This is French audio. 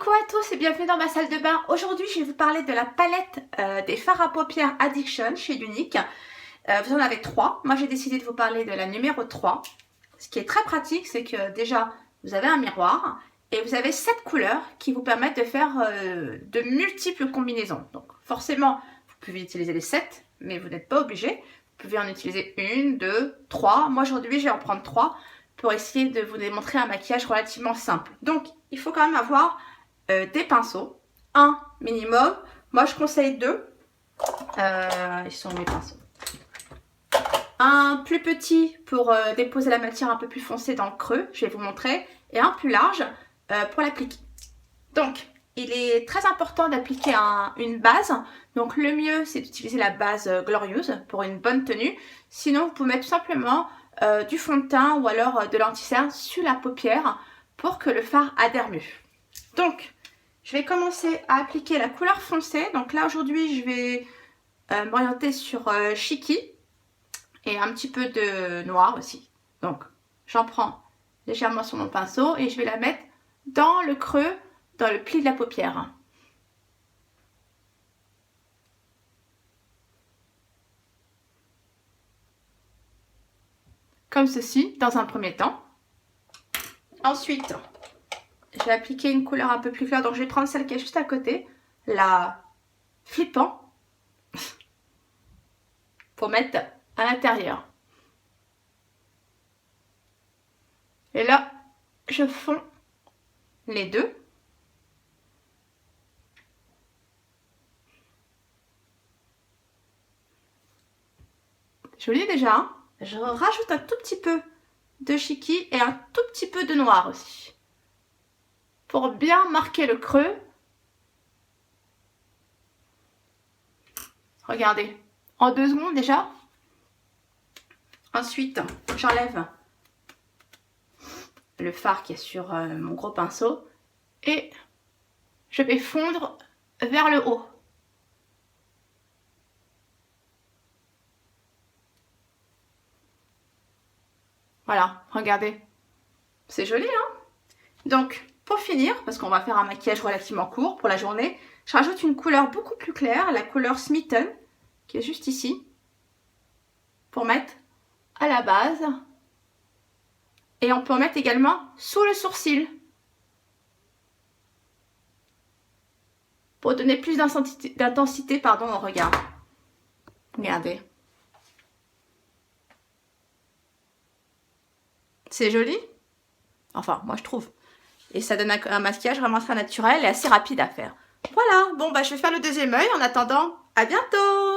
Coucou à tous et bienvenue dans ma salle de bain. Aujourd'hui, je vais vous parler de la palette des fards à paupières Addiction chez Unique. Vous en avez 3. Moi, j'ai décidé de vous parler de la numéro 3. Ce qui est très pratique, c'est que déjà, vous avez un miroir et vous avez 7 couleurs qui vous permettent de faire de multiples combinaisons. Donc, forcément, vous pouvez utiliser les 7, mais vous n'êtes pas obligé. Vous pouvez en utiliser 1, 2, 3. Moi, aujourd'hui, je vais en prendre 3 pour essayer de vous démontrer un maquillage relativement simple. Donc, il faut quand même avoir des pinceaux, un minimum. Moi, je conseille 2. Ils sont mes pinceaux. Un plus petit pour déposer la matière un peu plus foncée dans le creux, je vais vous montrer, et un plus large pour l'appliquer. Donc, il est très important d'appliquer une base. Donc, le mieux, c'est d'utiliser la base Glorious pour une bonne tenue. Sinon, vous pouvez mettre tout simplement du fond de teint ou alors de l'anti-cerne sur la paupière pour que le fard adhère mieux. Donc, je vais commencer à appliquer la couleur foncée. Donc là, aujourd'hui, je vais m'orienter sur Chiqui et un petit peu de noir aussi. Donc, j'en prends légèrement sur mon pinceau et je vais la mettre dans le creux, dans le pli de la paupière. Comme ceci, dans un premier temps. Ensuite, je vais appliquer une couleur un peu plus claire, donc je vais prendre celle qui est juste à côté, la flippant, pour mettre à l'intérieur. Et là, je fonds les deux. Joli déjà, hein. Je rajoute un tout petit peu de Chiqui et un tout petit peu de noir aussi. Pour bien marquer le creux. Regardez, en 2 secondes déjà. Ensuite, j'enlève le fard qui est sur mon gros pinceau et je vais fondre vers le haut. Voilà, regardez. C'est joli, hein? Donc, pour finir, parce qu'on va faire un maquillage relativement court pour la journée, je rajoute une couleur beaucoup plus claire, la couleur Smitten, qui est juste ici, pour mettre à la base. Et on peut en mettre également sous le sourcil, pour donner plus d'intensité au regard. Regardez. C'est joli? Enfin, moi je trouve. Et ça donne un maquillage vraiment très naturel et assez rapide à faire. Voilà, bon bah je vais faire le deuxième œil. En attendant, à bientôt!